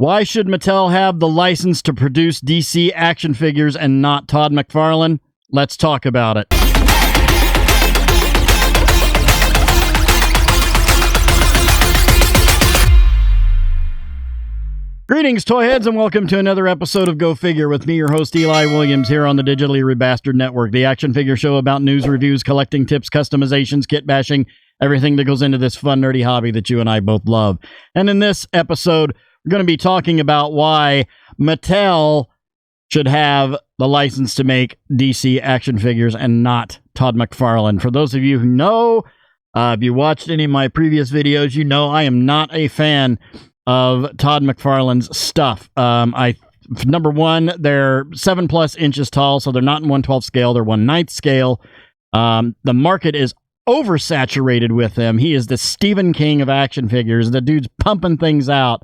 Why should Mattel have the license to produce DC action figures and not Todd McFarlane? Let's talk about it. Greetings, toy heads, and welcome to another episode of Go Figure with me, your host, Eli Williams, here on the Digitally Rebastard Network, the action figure show about news, reviews, collecting tips, customizations, kit bashing, everything that goes into this fun, nerdy hobby that you and I both love. And in this episode, we're going to be talking about why Mattel should have the license to make DC action figures and not Todd McFarlane. For those of you who know, if you watched any of my previous videos, you know I am not a fan of Todd McFarlane's stuff. Number one, they're 7+ inches tall, so they're not in 1/12 scale, they're 1/9 scale. The market is oversaturated with them. He is the Stephen King of action figures. The dude's pumping things out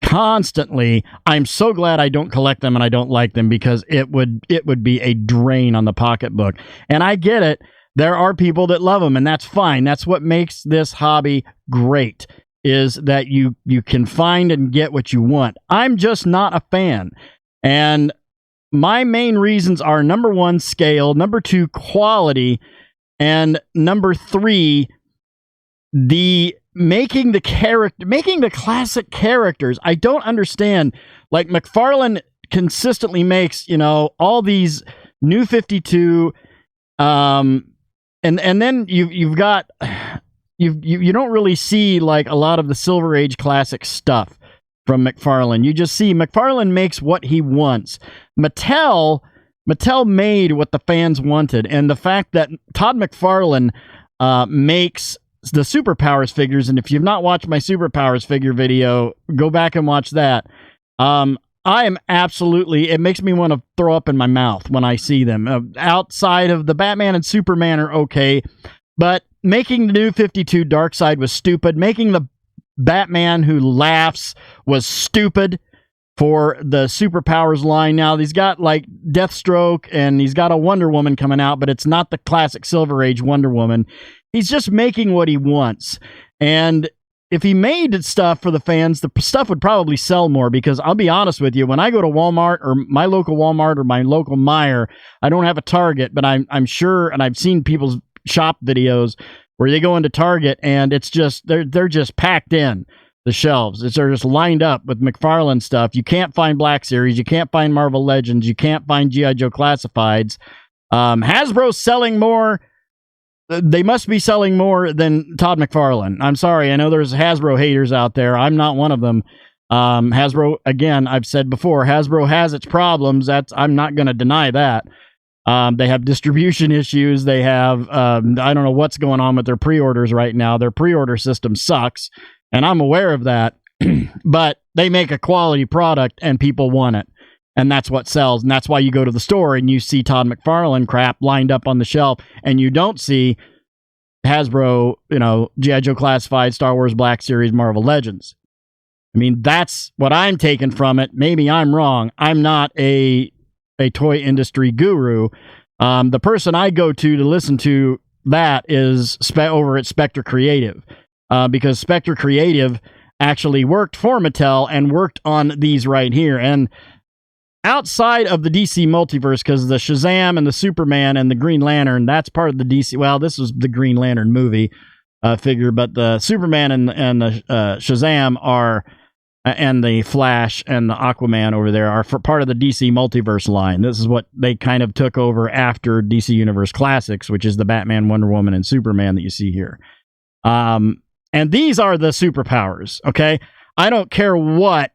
constantly. I'm so glad I don't collect them and I don't like them, because it would be a drain on the pocketbook. And I get it. There are people that love them, and that's fine. That's what makes this hobby great, is that you can find and get what you want. I'm just not a fan. And my main reasons are, number one, scale, number two, quality, and number three, making the classic characters. I don't understand. Like, McFarlane consistently makes, all these New 52, and then you've got, you don't really see like a lot of the Silver Age classic stuff from McFarlane. You just see McFarlane makes what he wants. Mattel made what the fans wanted, and the fact that Todd McFarlane makes the Superpowers figures, and if you've not watched my Superpowers figure video, go back and watch that. It makes me want to throw up in my mouth when I see them. Outside of the Batman and Superman are okay, but making the New 52 Darkseid was stupid. Making the Batman who laughs was stupid for the Superpowers line. Now, he's got like Deathstroke and he's got a Wonder Woman coming out, but it's not the classic Silver Age Wonder Woman. He's just making what he wants. And if he made stuff for the fans, the stuff would probably sell more, because I'll be honest with you, when I go to Walmart or my local Walmart or my local Meijer, I don't have a Target, but I'm sure, and I've seen people's shop videos where they go into Target and it's just they're just packed in the shelves. They're just lined up with McFarlane stuff. You can't find Black Series, you can't find Marvel Legends, you can't find G.I. Joe Classifieds. Hasbro's selling more. They must be selling more than Todd McFarlane. I'm sorry, I know there's Hasbro haters out there. I'm not one of them. Hasbro, again, I've said before, Hasbro has its problems. I'm not going to deny that. They have distribution issues. They have, I don't know what's going on with their pre-orders right now. Their pre-order system sucks, and I'm aware of that. But they make a quality product, and people want it. And that's what sells. And that's why you go to the store and you see Todd McFarlane crap lined up on the shelf, and you don't see Hasbro, G.I. Joe Classified, Star Wars Black Series, Marvel Legends. I mean, that's what I'm taking from it. Maybe I'm wrong. I'm not a toy industry guru. The person I go to listen to that is over at Spectre Creative, because Spectre Creative actually worked for Mattel and worked on these right here. And outside of the DC multiverse, because the Shazam and the Superman and the Green Lantern, that's part of the DC. Well, this was the Green Lantern movie figure, but the Superman and the Shazam are, and the Flash and the Aquaman over there are for part of the DC multiverse line. This is what they kind of took over after DC Universe Classics, which is the Batman, Wonder Woman, and Superman that you see here. And these are the superpowers, okay? I don't care what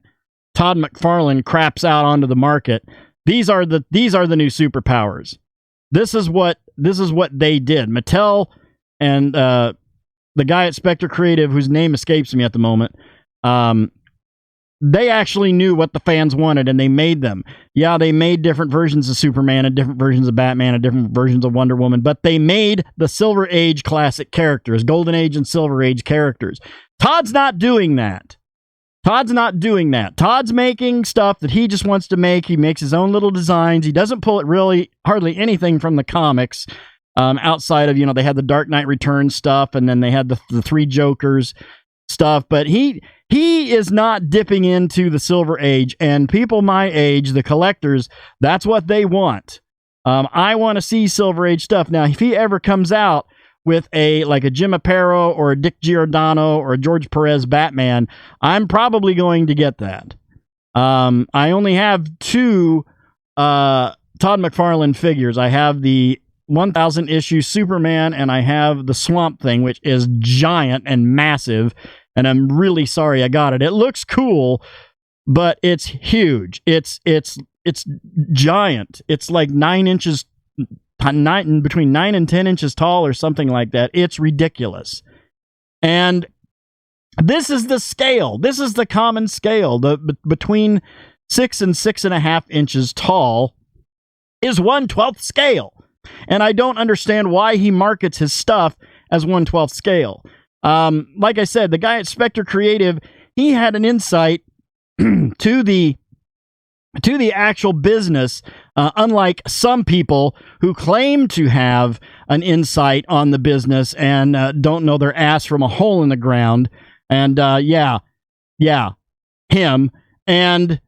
Todd McFarlane craps out onto the market. These are the new superpowers. This is what they did. Mattel and the guy at Spectre Creative, whose name escapes me at the moment, they actually knew what the fans wanted, and they made them. Yeah, they made different versions of Superman and different versions of Batman and different versions of Wonder Woman, but they made the Silver Age classic characters, Golden Age and Silver Age characters. Todd's not doing that. Todd's making stuff that he just wants to make. He makes his own little designs. He doesn't pull hardly anything from the comics, outside of, they had the Dark Knight Returns stuff, and then they had the three Jokers. stuff, but he is not dipping into the Silver Age, and people my age, the collectors, that's what they want. I want to see Silver Age stuff. Now, if he ever comes out with a Jim Aparo or a Dick Giordano or a George Perez Batman, I'm probably going to get that. I only have 2 Todd McFarlane figures. I have the 1000 issue Superman, and I have the Swamp Thing, which is giant and massive, and I'm really sorry I got it. It looks cool, but it's huge. It's giant. It's like 9 inches, between 9 and 10 inches tall or something like that. It's ridiculous. And this is the scale. This is the common scale. Between 6 and 6.5 inches tall is 1/12 scale. And I don't understand why he markets his stuff as 1/12 scale. Like I said, the guy at Spectre Creative, he had an insight to the actual business, unlike some people who claim to have an insight on the business and don't know their ass from a hole in the ground. And him. And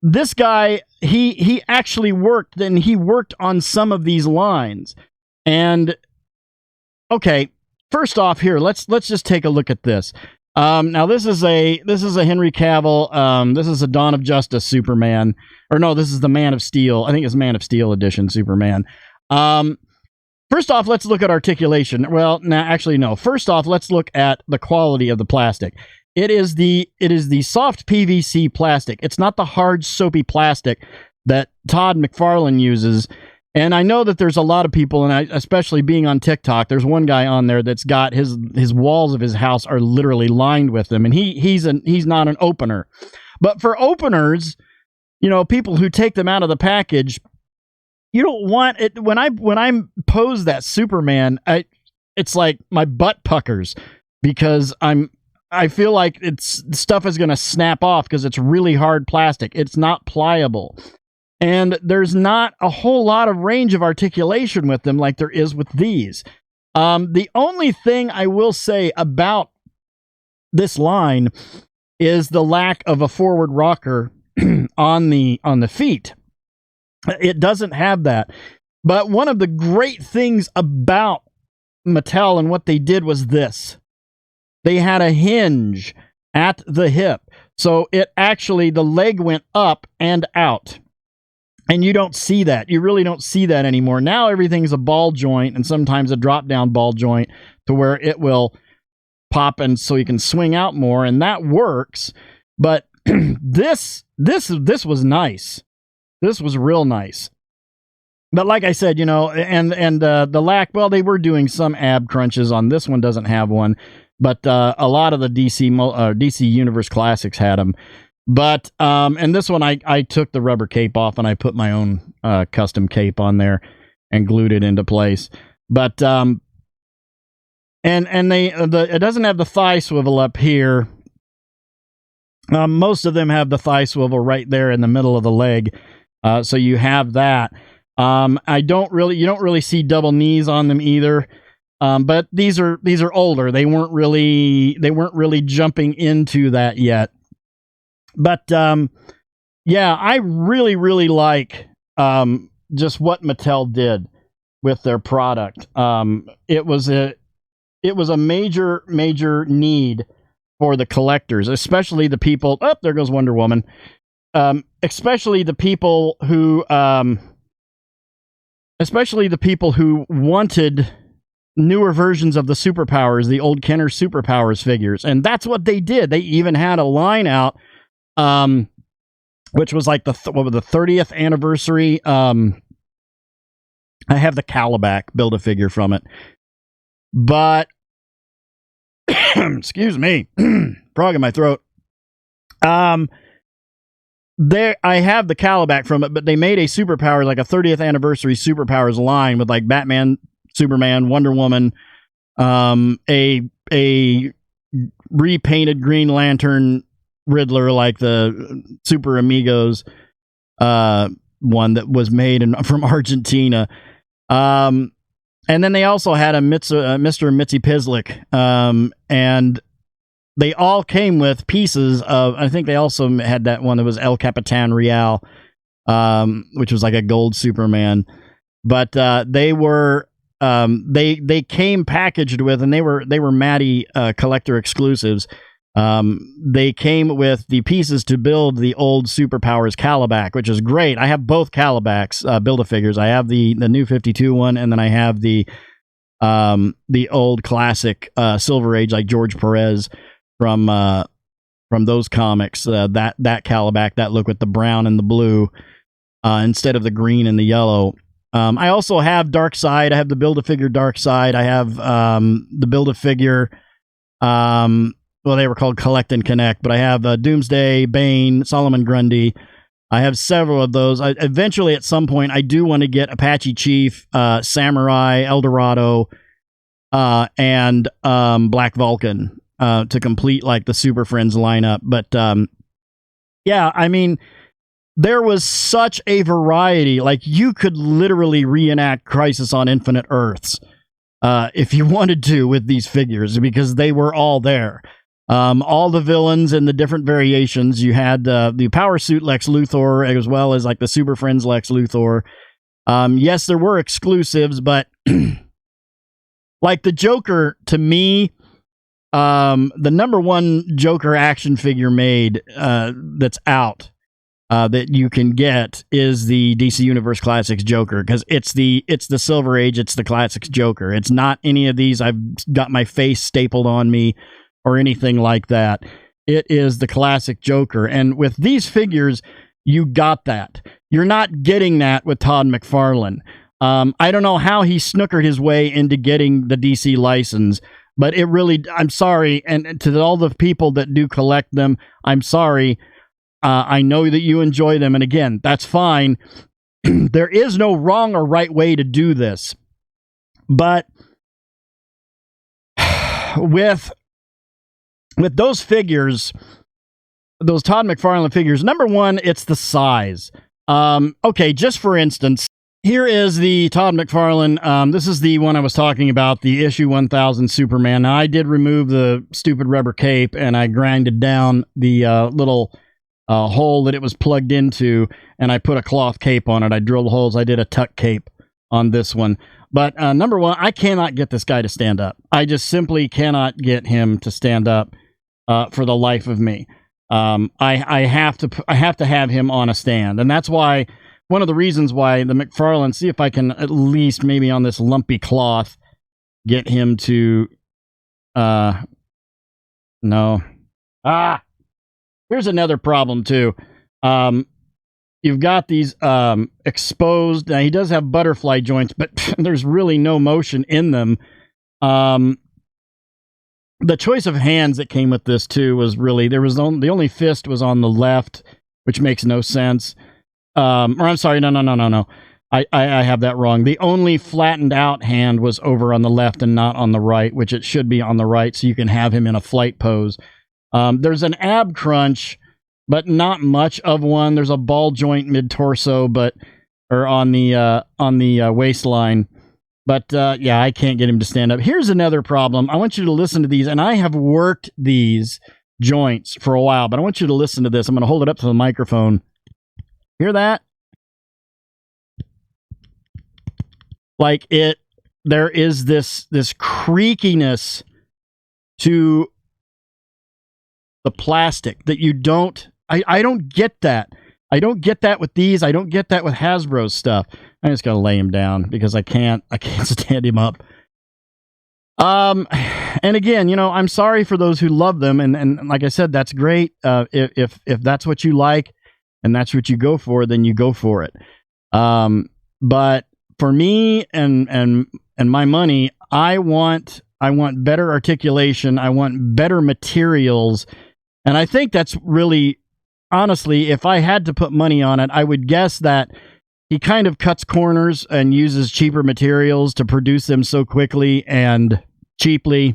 this guy, he actually worked, and he worked on some of these lines. And okay, first off here, let's just take a look at this. Now this is a Henry Cavill. This is a Dawn of Justice Superman, or no, this is the Man of Steel. I think it's Man of Steel edition Superman. First off, let's look at articulation. Well, actually no. First off, let's look at the quality of the plastic. It is the soft PVC plastic. It's not the hard soapy plastic that Todd McFarlane uses. And I know that there's a lot of people, and especially being on TikTok, there's one guy on there that's got his walls of his house are literally lined with them, and he's not an opener. But for openers, people who take them out of the package, you don't want it. When I pose that Superman, it's like my butt puckers, because I feel like stuff is going to snap off because it's really hard plastic. It's not pliable. And there's not a whole lot of range of articulation with them like there is with these. The only thing I will say about this line is the lack of a forward rocker on the feet. It doesn't have that. But one of the great things about Mattel and what they did was this. They had a hinge at the hip. So the leg went up and out. And you don't see that. You really don't see that anymore. Now everything's a ball joint, and sometimes a drop-down ball joint to where it will pop, and so you can swing out more, and that works. But this was nice. This was real nice. But like I said, and the lack, well, they were doing some ab crunches on this one. Doesn't have one, but a lot of the DC Universe Classics had them. But, and this one, I took the rubber cape off and I put my own custom cape on there and glued it into place. But, it doesn't have the thigh swivel up here. Most of them have the thigh swivel right there in the middle of the leg. So you have that. You don't really see double knees on them either. But these are older. They weren't really jumping into that yet. But, I really, really like just what Mattel did with their product. It was a major, major need for the collectors, especially the people. Oh, there goes Wonder Woman. Especially the people who wanted newer versions of the superpowers, the old Kenner superpowers figures, and that's what they did. They even had a line out. Which was like the 30th anniversary. I have the Calabac Build-A-Figure from it. But, excuse me, frog in my throat. I have the Calabac from it, but they made a superpower, like a 30th anniversary superpowers line with like Batman, Superman, Wonder Woman, a repainted Green Lantern, Riddler, like the Super Amigos one that was made from Argentina. And then they also had a Mr. and Mitzi Pizlik, and they all came with pieces of, I think they also had that one that was El Capitan Real, which was like a gold Superman. But they were, they came packaged with, and they were Matty collector exclusives. They came with the pieces to build the old Superpowers Calabac, which is great. I have both Calabacs Build-A-Figures. I have the new 52 one, and then I have the old classic Silver Age, like George Perez from those comics. That Calabac, that look with the brown and the blue instead of the green and the yellow. I also have Darkseid. I have the Build-A-Figure Darkseid. I have the Build-A-Figure. Well, they were called Collect and Connect, but I have Doomsday, Bane, Solomon Grundy. I have several of those. Eventually, at some point, I do want to get Apache Chief, Samurai, Eldorado, and Black Vulcan to complete like the Super Friends lineup. But yeah, I mean, there was such a variety. Like, you could literally reenact Crisis on Infinite Earths if you wanted to with these figures, because they were all there. All the villains and the different variations. You had the Power Suit Lex Luthor, as well as like the Super Friends Lex Luthor. Yes, there were exclusives, but like the Joker, to me, the number one Joker action figure made that's out that you can get is the DC Universe Classics Joker, because it's the Silver Age, it's the Classics Joker. It's not any of these I've got my face stapled on me or anything like that. It is the classic Joker. And with these figures, you got that. You're not getting that with Todd McFarlane. I don't know how he snookered his way into getting the DC license, but it really, I'm sorry. And to all the people that do collect them, I'm sorry. I know that you enjoy them. And again, that's fine. There is no wrong or right way to do this. But with those figures, those Todd McFarlane figures, number one, it's the size. Okay, just for instance, here is the Todd McFarlane. This is the one I was talking about, the issue 1000 Superman. Now, I did remove the stupid rubber cape, and I grinded down the little hole that it was plugged into, and I put a cloth cape on it. I drilled holes. I did a tuck cape on this one. But number one, I cannot get this guy to stand up. I just simply cannot get him to stand up. For the life of me. I have to have him on a stand. And that's why, one of the reasons why the McFarlane, see if I can at least maybe on this lumpy cloth get him to, no. Here's another problem too. You've got these exposed, now he does have butterfly joints, but there's really no motion in them. The choice of hands that came with this too was really, the only fist was on the left, which makes no sense. Or I'm sorry, no. I have that wrong. The only flattened out hand was over on the left and not on the right, which it should be on the right, so you can have him in a flight pose. There's an ab crunch, but not much of one. There's a ball joint mid torso, or on the waistline. But, yeah, I can't get him to stand up. Here's another problem. I want you to listen to these, and I have worked these joints for a while, but I want you to listen to this. I'm going to hold it up to the microphone. Hear that? Like, there is this creakiness to the plastic that you don't, I don't get that. I don't get that with these. I don't get that with Hasbro's stuff. I just gotta lay him down because I can't stand him up. And again, I'm sorry for those who love them, and like I said, that's great. If that's what you like and that's what you go for, then you go for it. But for me and my money, I want better articulation. I want better materials, and I think that's really, honestly, if I had to put money on it, I would guess that he kind of cuts corners and uses cheaper materials to produce them so quickly and cheaply.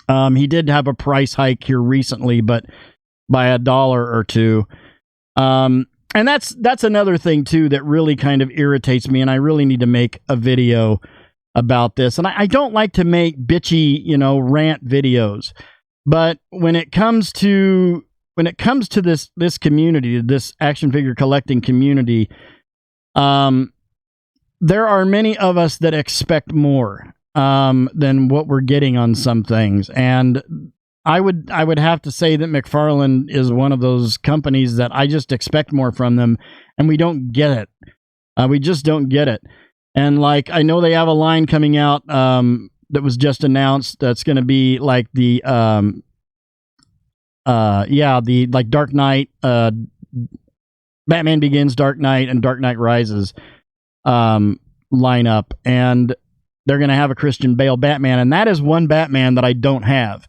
He did have a price hike here recently, but by $1 or $2. And that's another thing too that really kind of irritates me, and I really need to make a video about this. And I don't like to make bitchy, rant videos. But when it comes to this community, this action figure collecting community, there are many of us that expect more than what we're getting on some things. And I would have to say that McFarlane is one of those companies that I just expect more from them, and we don't get it. We just don't get it. And like, I know they have a line coming out that was just announced that's going to be like the Dark Knight, Batman Begins, Dark Knight, and Dark Knight Rises lineup, and they're going to have a Christian Bale Batman, and that is one Batman that I don't have.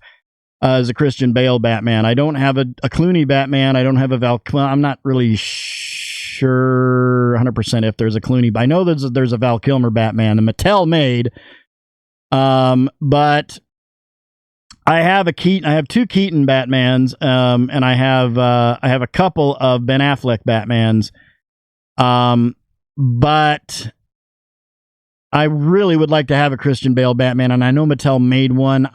As a Christian Bale Batman, I don't have a Clooney Batman. I don't have a Val. I'm not really sure 100% if there's a Clooney, but I know there's a Val Kilmer Batman, the Mattel made. But I have I have two Keaton Batmans, and I have a couple of Ben Affleck Batmans. But I really would like to have a Christian Bale Batman, and I know Mattel made one.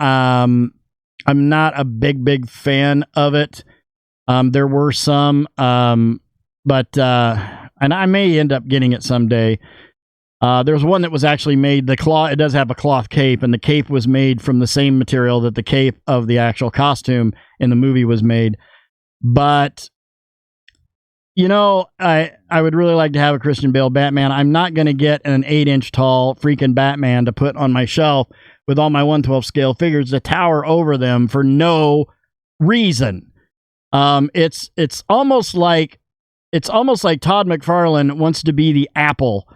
I'm not a big fan of it. There were some, but and I may end up getting it someday. There's one that was actually made. The cloth, it does have a cloth cape, and the cape was made from the same material that the cape of the actual costume in the movie was made. But I would really like to have a Christian Bale Batman. I'm not going to get an 8-inch tall freaking Batman to put on my shelf with all my 1/12 scale figures to tower over them for no reason. It's almost like Todd McFarlane wants to be the Apple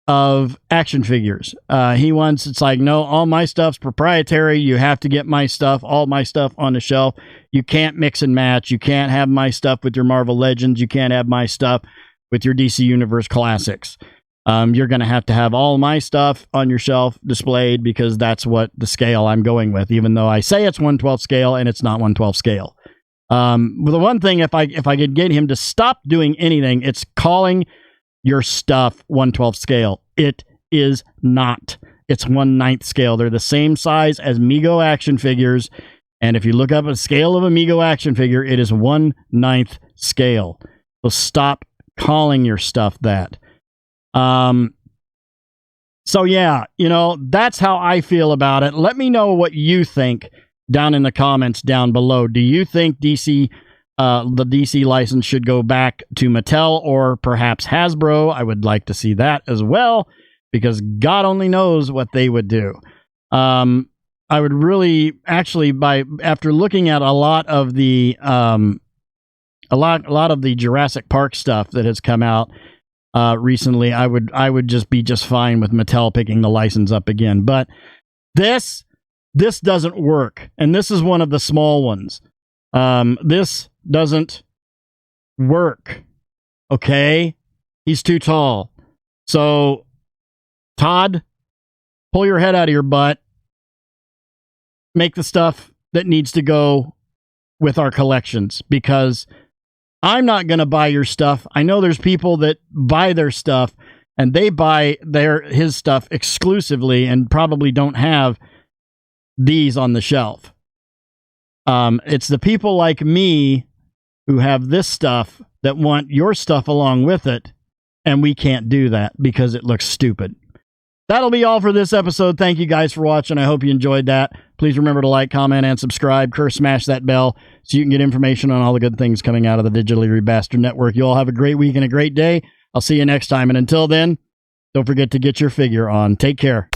of action figures. It's like, no, all my stuff's proprietary. You have to get all my stuff on the shelf. You can't mix and match. You can't have my stuff with your Marvel Legends. You can't have my stuff with your DC Universe Classics. You're going to have all my stuff on your shelf displayed, because that's what the scale I'm going with, even though I say it's 1/12 scale and it's not 1/12 scale. The one thing, if I could get him to stop doing anything, it's calling your stuff 1/12 scale. It is not. It's 1/9 scale. They're the same size as Mego action figures. And if you look up a scale of a Mego action figure, it is 1/9 scale. So stop calling your stuff that. So yeah, that's how I feel about it. Let me know what you think down in the comments down below. Do you think the DC license should go back to Mattel or perhaps Hasbro? I would like to see that as well, because God only knows what they would do. I would really, actually, after looking at a lot of the Jurassic Park stuff that has come out recently, I would just be fine with Mattel picking the license up again. But this doesn't work, and this is one of the small ones. This doesn't work. Okay, he's too tall. So, Todd, pull your head out of your butt. Make the stuff that needs to go with our collections, because I'm not going to buy your stuff. I know there's people that buy their stuff, and they buy his stuff exclusively and probably don't have these on the shelf. It's the people like me who have this stuff that want your stuff along with it, and we can't do that because it looks stupid. That'll be all for this episode. Thank you guys for watching. I hope you enjoyed that. Please remember to like, comment, and subscribe. Smash that bell so you can get information on all the good things coming out of the Digitally Rebastard Network. You all have a great week and a great day. I'll see you next time. And until then, don't forget to get your figure on. Take care.